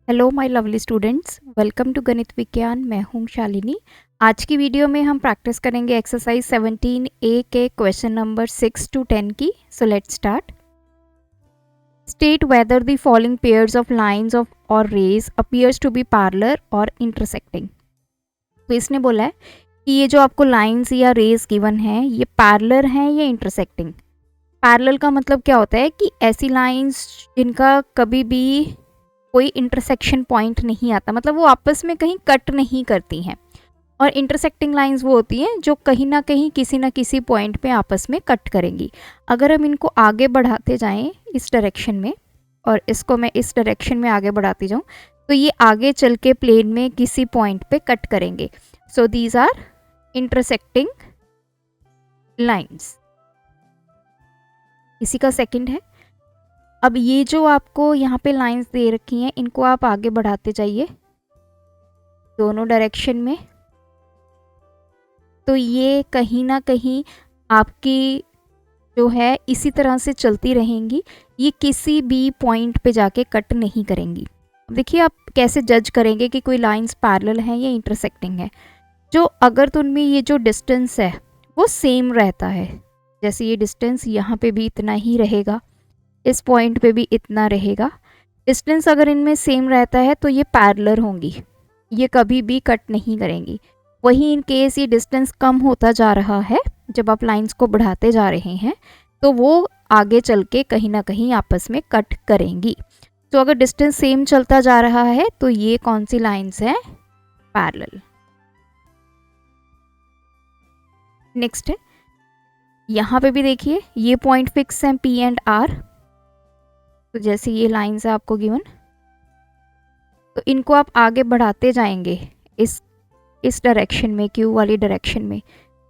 Hello my lovely students, welcome to Ganit Vigyan. मैं हूं शालिनी। आज की वीडियो में हम प्रैक्टिस करेंगे एक्सरसाइज 17A के क्वेश्चन नंबर 6 to 10 की। So let's start. State whether the following pairs of lines of और rays appears to be parallel और इंटरसेक्टिंग। तो इसने बोला है कि ये जो आपको लाइंस या रेज गिवन है ये पैरेलल हैं या इंटरसेक्टिंग। पैरेलल का मतलब क्या होता है कि ऐसी लाइंस जिनका कभी भी कोई इंटरसेक्शन पॉइंट नहीं आता, मतलब वो आपस में कहीं कट नहीं करती हैं। और इंटरसेक्टिंग लाइंस वो होती हैं जो कहीं ना कहीं किसी ना किसी पॉइंट पे आपस में कट करेंगी। अगर हम इनको आगे बढ़ाते जाएं इस डायरेक्शन में और इसको मैं इस डायरेक्शन में आगे बढ़ाती जाऊं तो ये आगे चल के प्लेन में किसी पॉइंट पे कट करेंगे। So these are intersecting lines. इसी का सेकंड है, अब ये जो आपको यहाँ पे लाइंस दे रखी हैं इनको आप आगे बढ़ाते जाइए दोनों डायरेक्शन में, तो ये कहीं ना कहीं आपकी जो है इसी तरह से चलती रहेंगी, ये किसी भी पॉइंट पे जाके कट नहीं करेंगी। अब देखिए आप कैसे जज करेंगे कि कोई लाइंस पैरेलल हैं या इंटरसेक्टिंग है। जो अगर तो उनमें ये जो डिस्टेंस है वो सेम रहता है, जैसे ये डिस्टेंस यहाँ पे भी इतना ही रहेगा, इस पॉइंट पे भी इतना रहेगा। डिस्टेंस अगर इनमें सेम रहता है तो ये पैरेलल होंगी, ये कभी भी कट नहीं करेंगी। वहीं इन केस ये डिस्टेंस कम होता जा रहा है, जब आप लाइंस को बढ़ाते जा रहे हैं तो वो आगे चल के कहीं ना कहीं आपस में कट करेंगी। तो अगर डिस्टेंस सेम चलता जा रहा है तो ये कौन सी लाइंस हैं? पैरेलल। नेक्स्ट है, यहाँ पे भी देखिए ये पॉइंट फिक्स है P एंड R। तो जैसे ये लाइंस है आपको गिवन, तो इनको आप आगे बढ़ाते जाएंगे इस डायरेक्शन में, Q वाली डायरेक्शन में।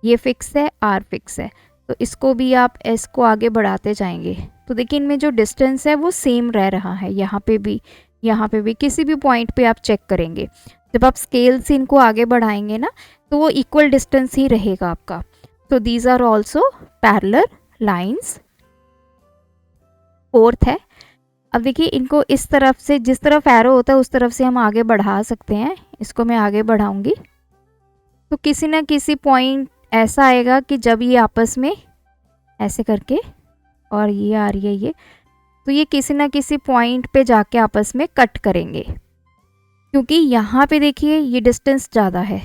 ये फिक्स है, R फिक्स है, तो इसको भी आप S को आगे बढ़ाते जाएंगे। तो देखिए इनमें जो डिस्टेंस है वो सेम रह रहा है, यहाँ पे भी किसी भी पॉइंट पे आप चेक करेंगे। जब आप स्केल से इनको आगे बढ़ाएंगे ना तो वो इक्वल डिस्टेंस ही रहेगा आपका। तो these are also parallel lines. Fourth है, अब देखिए इनको इस तरफ से, जिस तरफ एरो होता है उस तरफ से हम आगे बढ़ा सकते हैं। इसको मैं आगे बढ़ाऊंगी तो किसी ना किसी पॉइंट ऐसा आएगा कि जब ये आपस में ऐसे करके, और ये आ रही है ये, तो ये किसी ना किसी पॉइंट पे जाके आपस में कट करेंगे। क्योंकि यहाँ पे देखिए ये डिस्टेंस ज़्यादा है,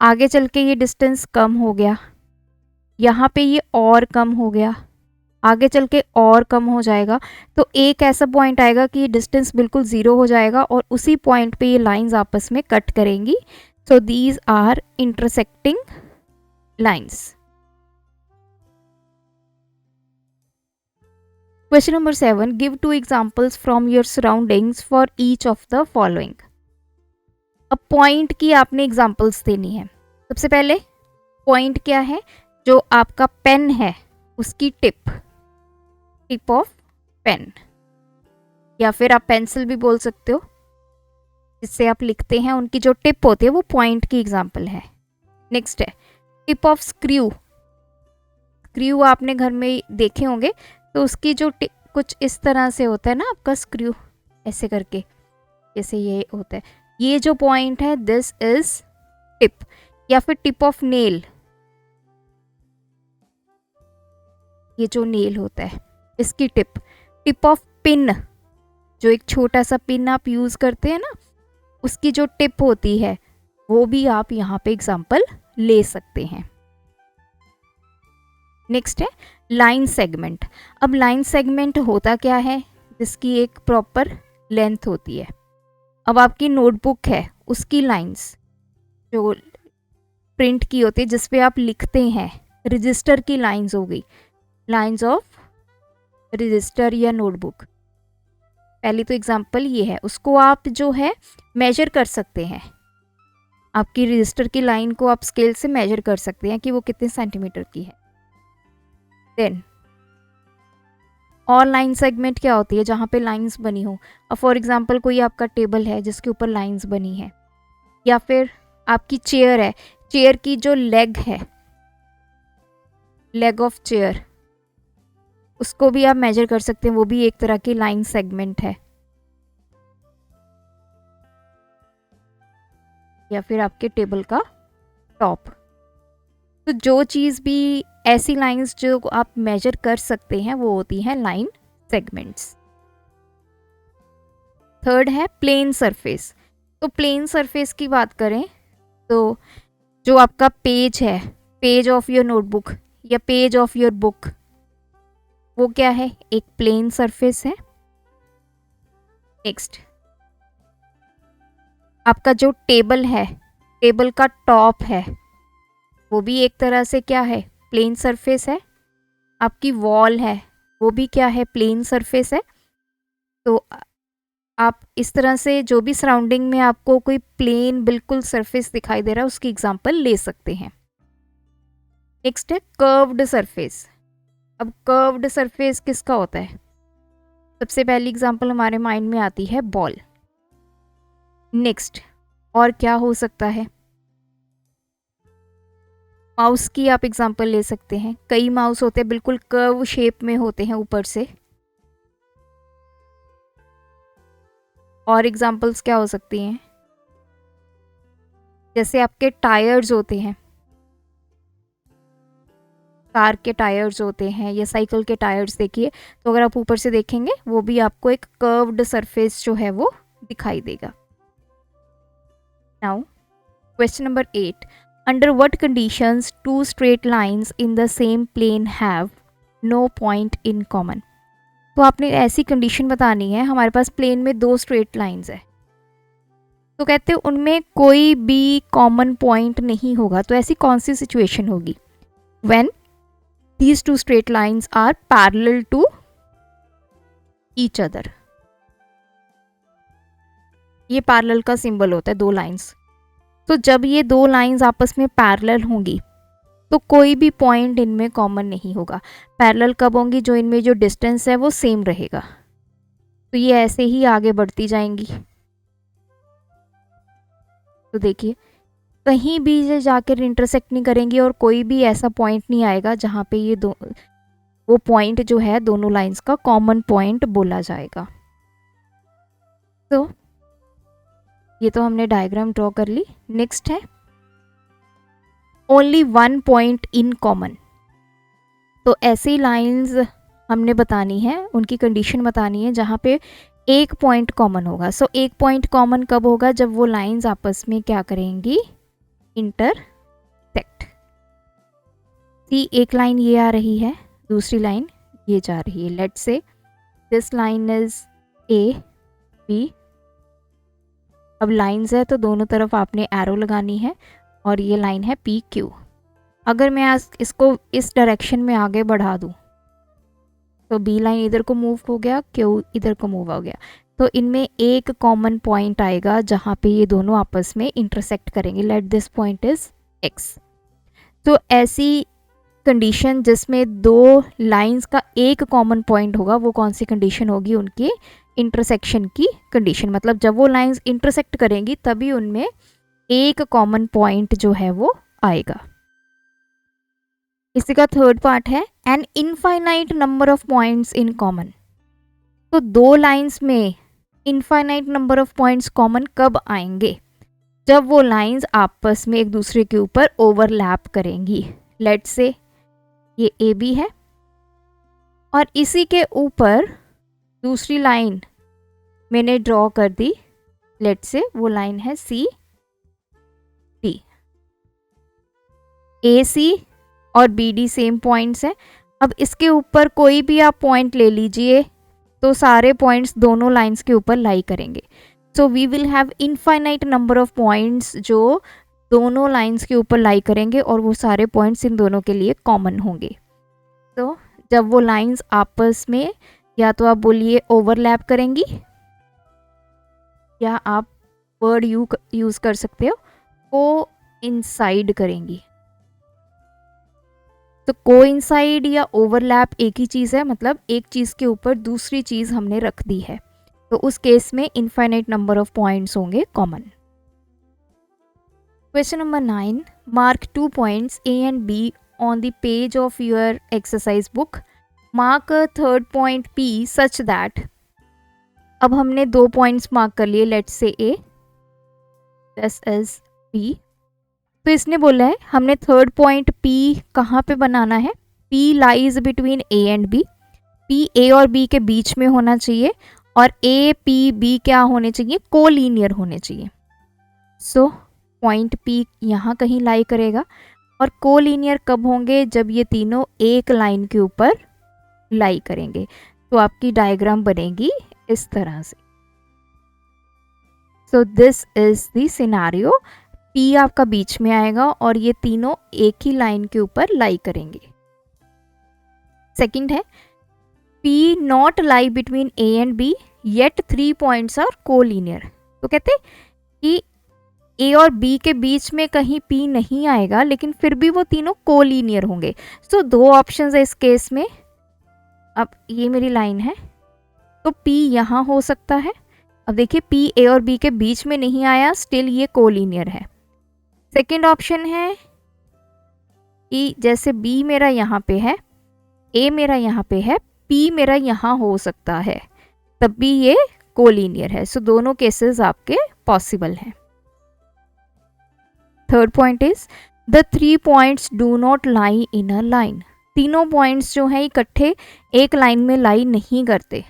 आगे चल के ये डिस्टेंस कम हो गया, यहाँ पे ये और कम हो गया, आगे चल के और कम हो जाएगा। तो एक ऐसा पॉइंट आएगा कि ये डिस्टेंस बिल्कुल ज़ीरो हो जाएगा और उसी पॉइंट पे ये लाइंस आपस में कट करेंगी। So these are intersecting lines. Question number 7, give 2 examples from your surroundings for each of the following. अब पॉइंट की आपने एग्जाम्पल्स देनी है। सबसे पहले पॉइंट क्या है? जो आपका पेन है उसकी टिप ऑफ पेन, या फिर आप पेंसिल भी बोल सकते हो, जिससे आप लिखते हैं उनकी जो टिप होती है वो पॉइंट की एग्जाम्पल है। नेक्स्ट है टिप ऑफ स्क्रू। स्क्रू आपने घर में देखे होंगे, तो उसकी जो कुछ इस तरह से होता है ना आपका स्क्रू, ऐसे करके जैसे ये होता है, ये जो पॉइंट है दिस इज टिप। या फिर टिप ऑफ नेल, ये जो नेल होता है इसकी टिप ऑफ पिन, जो एक छोटा सा पिन आप यूज करते हैं ना, उसकी जो टिप होती है वो भी आप यहाँ पे एग्जाम्पल ले सकते हैं। नेक्स्ट है लाइन सेगमेंट। अब लाइन सेगमेंट होता क्या है? जिसकी एक प्रॉपर लेंथ होती है। अब आपकी नोटबुक है उसकी लाइंस जो प्रिंट की होती है जिस पे आप लिखते हैं, रजिस्टर की लाइंस हो गई, लाइंस ऑफ रजिस्टर या नोटबुक। पहली तो एग्जांपल ये है, उसको आप जो है मेजर कर सकते हैं। आपकी रजिस्टर की लाइन को आप स्केल से मेजर कर सकते हैं कि वो कितने सेंटीमीटर की है। देन और लाइन सेगमेंट क्या होती है? जहाँ पे लाइंस बनी हो। अब फॉर एग्जांपल कोई आपका टेबल है जिसके ऊपर लाइंस बनी है, या फिर आपकी चेयर है, चेयर की जो लेग है, लेग ऑफ चेयर, उसको भी आप मेजर कर सकते हैं, वो भी एक तरह की लाइन सेगमेंट है। या फिर आपके टेबल का टॉप। तो जो चीज़ भी ऐसी लाइंस जो आप मेजर कर सकते हैं वो होती हैं लाइन सेगमेंट्स। थर्ड है प्लेन सरफेस। तो प्लेन सरफेस की बात करें तो जो आपका पेज है, पेज ऑफ योर नोटबुक या पेज ऑफ योर बुक, वो क्या है, एक प्लेन सरफेस है। नेक्स्ट, आपका जो टेबल है, टेबल का टॉप है, वो भी एक तरह से क्या है, प्लेन सरफेस है। आपकी वॉल है, वो भी क्या है, प्लेन सरफेस है। तो आप इस तरह से जो भी सराउंडिंग में आपको कोई प्लेन बिल्कुल सरफेस दिखाई दे रहा है उसकी एग्जांपल ले सकते हैं। नेक्स्ट है कर्व्ड सरफेस। अब कर्व्ड सरफेस किसका होता है? सबसे पहली एग्जांपल हमारे माइंड में आती है बॉल। नेक्स्ट, और क्या हो सकता है? माउस की आप एग्जांपल ले सकते हैं। कई माउस होते हैं बिल्कुल कर्व शेप में होते हैं ऊपर से। और एग्जांपल्स क्या हो सकती हैं? जैसे आपके टायर्स होते हैं, कार के टायर्स होते हैं या साइकिल के टायर्स देखिए, तो अगर आप ऊपर से देखेंगे वो भी आपको एक कर्व्ड सरफेस जो है वो दिखाई देगा। Now question number 8, under what conditions two straight lines in the same plane have no point in common. तो आपने ऐसी कंडीशन बतानी है, हमारे पास प्लेन में दो स्ट्रेट लाइंस है, तो कहते हैं उनमें कोई भी कॉमन पॉइंट नहीं होगा। तो ऐसी कौन सी सिचुएशन होगी? When these two straight lines are parallel to each other। ये पैरेलल का सिंबल होता है, दो लाइंस। तो जब ये दो लाइंस आपस में पैरेलल होंगी तो कोई भी पॉइंट इनमें कॉमन नहीं होगा। पैरेलल कब होंगी? जो इनमें जो डिस्टेंस है वो सेम रहेगा। तो ये ऐसे ही आगे बढ़ती जाएंगी। तो देखिए कहीं भी ये जाकर इंटरसेक्ट नहीं करेंगी और कोई भी ऐसा पॉइंट नहीं आएगा जहाँ पे ये दो वो पॉइंट जो है दोनों लाइंस का कॉमन पॉइंट बोला जाएगा। तो ये तो हमने डायग्राम ड्रॉ कर ली। नेक्स्ट है only one point in common. तो ऐसी लाइंस हमने बतानी है, उनकी कंडीशन बतानी है जहाँ पे एक पॉइंट कॉमन होगा। सो एक पॉइंट कॉमन कब होगा? जब वो लाइंस आपस में क्या करेंगी, इंटरसेक्ट। सी एक लाइन ये आ रही है, दूसरी लाइन ये जा रही है। Let's say this line is A B. अब लाइंस है तो दोनों तरफ आपने एरो लगानी है और ये लाइन है पी क्यू। अगर मैं आज इसको इस डायरेक्शन में आगे बढ़ा दूं तो बी लाइन इधर को मूव हो गया, क्यू इधर को मूव हो गया। तो इनमें एक कॉमन पॉइंट आएगा जहाँ पे ये दोनों आपस में इंटरसेक्ट करेंगे। Let this point is x. तो ऐसी कंडीशन जिसमें दो लाइंस का एक कॉमन पॉइंट होगा, वो कौन सी कंडीशन होगी? उनके इंटरसेक्शन की कंडीशन। मतलब जब वो लाइंस इंटरसेक्ट करेंगी तभी उनमें एक कॉमन पॉइंट जो है वो आएगा। इसी का थर्ड पार्ट है an infinite number of points in common. तो दो लाइंस में infinite number of points common कब आएंगे? जब वो लाइंस आपस में एक दूसरे के ऊपर ओवरलैप करेंगी। लेट्स से ये ए बी है और इसी के ऊपर दूसरी लाइन मैंने ड्रॉ कर दी। लेट्स से वो लाइन है सी डी। ए सी और बी डी सेम पॉइंट्स हैं। अब इसके ऊपर कोई भी आप पॉइंट ले लीजिए तो सारे पॉइंट्स दोनों लाइंस के ऊपर लाई करेंगे। So we will have infinite number of points जो दोनों लाइंस के ऊपर लाई करेंगे और वो सारे पॉइंट्स इन दोनों के लिए कॉमन होंगे। तो जब वो लाइंस आपस में या तो आप बोलिए ओवरलैप करेंगी या आप वर्ड यूज कर सकते हो को इंसाइड करेंगी। तो को इंसाइड या ओवरलैप एक ही चीज़ है, मतलब एक चीज़ के ऊपर दूसरी चीज़ हमने रख दी है। तो उस केस में इनफाइनाइट नंबर ऑफ पॉइंट्स होंगे common. Question number 9, mark 2 points A and be on the page of your exercise book. Mark a third point P such that. अब हमने 2 पॉइंट्स मार्क कर लिए। Let's say A, this is P। तो इसने बोला है हमने थर्ड पॉइंट P कहाँ पे बनाना है, P lies between A and B, P A और B के बीच में होना चाहिए और A P B क्या होने चाहिए, कोलीनियर होने चाहिए। सो पॉइंट P यहाँ कहीं लाई करेगा और कोलीनियर कब होंगे, जब ये तीनों एक लाइन के ऊपर लाई करेंगे। तो आपकी डायग्राम बनेगी इस तरह से। So this is the scenario, P आपका बीच में आएगा और ये तीनों एक ही लाइन के ऊपर लाई करेंगे। सेकंड है P not lie between A and B yet 3 points are collinear. तो कहते हैं कि A और B के बीच में कहीं P नहीं आएगा लेकिन फिर भी वो तीनों कोलीनियर होंगे। सो दो ऑप्शंस है इस केस में। अब ये मेरी लाइन है तो P यहाँ हो सकता है। अब देखिए P A और B के बीच में नहीं आया, स्टिल ये कोलीनियर है। सेकेंड ऑप्शन है कि जैसे B मेरा यहाँ पे है, A मेरा यहाँ पे है, P मेरा यहाँ हो सकता है, तब भी ये कोलीनियर है। सो दोनों केसेस आपके पॉसिबल हैं। Third point is the 3 points do not lie in a line. तीनों पॉइंट्स जो हैं इकट्ठे एक लाइन में लाई नहीं करते।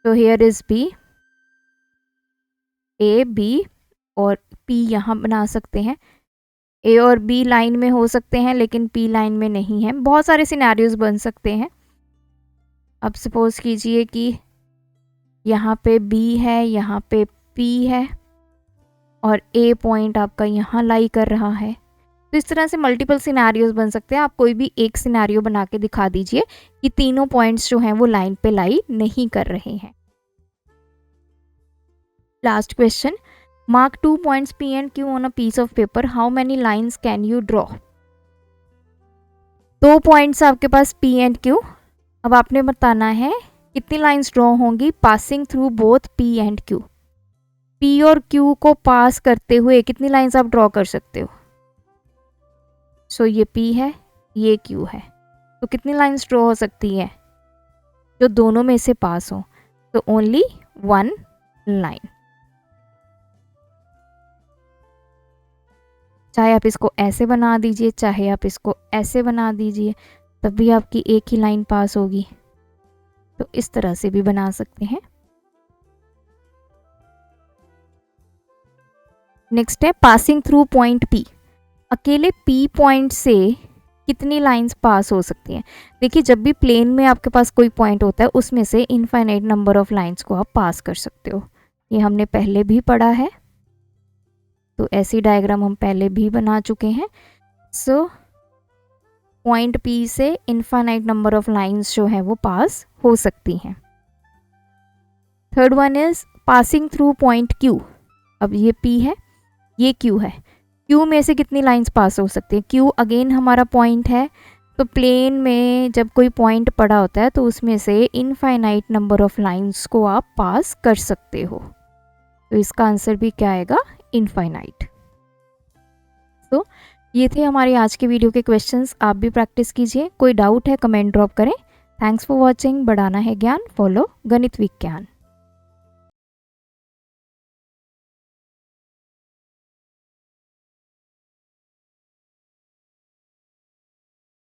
तो here is B, A B और P यहाँ बना सकते हैं। A और B लाइन में हो सकते हैं लेकिन P लाइन में नहीं है। बहुत सारे सिनेरियोज बन सकते हैं। अब सपोज कीजिए कि यहाँ पे B है, यहाँ पे P है और A पॉइंट आपका यहाँ लाई कर रहा है। तो इस तरह से मल्टीपल सिनेरियोज बन सकते हैं। आप कोई भी एक सिनेरियो बना के दिखा दीजिए कि तीनों पॉइंट्स जो हैं वो लाइन पे लाई नहीं कर रहे हैं। Last question, mark 2 points P and Q on a piece of paper. How many lines can you draw? 2 points आपके पास P एंड Q। अब आपने बताना है कितनी लाइंस ड्रॉ होंगी passing through both P and Q। P और Q को पास करते हुए कितनी लाइंस आप ड्रॉ कर सकते हो। सो ये P है, ये Q है, तो कितनी लाइंस ड्रॉ हो सकती है जो दोनों में से पास हो। तो ओनली 1 लाइन। चाहे आप इसको ऐसे बना दीजिए, चाहे आप इसको ऐसे बना दीजिए, तब भी आपकी एक ही लाइन पास होगी। तो इस तरह से भी बना सकते हैं। नेक्स्ट है पासिंग थ्रू पॉइंट P। अकेले P पॉइंट से कितनी लाइंस पास हो सकती हैं। देखिए जब भी प्लेन में आपके पास कोई पॉइंट होता है उसमें से इनफाइनाइट नंबर ऑफ लाइंस को आप पास कर सकते हो। ये हमने पहले भी पढ़ा है, तो ऐसी डायग्राम हम पहले भी बना चुके हैं। सो पॉइंट P से इनफाइनाइट नंबर ऑफ लाइंस जो है वो पास हो सकती हैं। Third one is passing through point Q। अब ये P है, ये Q है, Q में से कितनी लाइंस पास हो सकती है। Q अगेन हमारा पॉइंट है, तो प्लेन में जब कोई पॉइंट पड़ा होता है तो उसमें से इनफाइनाइट नंबर ऑफ लाइंस को आप पास कर सकते हो। तो इसका आंसर भी क्या आएगा, इनफाइनाइट। तो ये थे हमारे आज के वीडियो के क्वेश्चंस। आप भी प्रैक्टिस कीजिए। कोई डाउट है कमेंट ड्रॉप करें। Thanks for watching. बढ़ाना है ज्ञान, फॉलो गणित विज्ञान।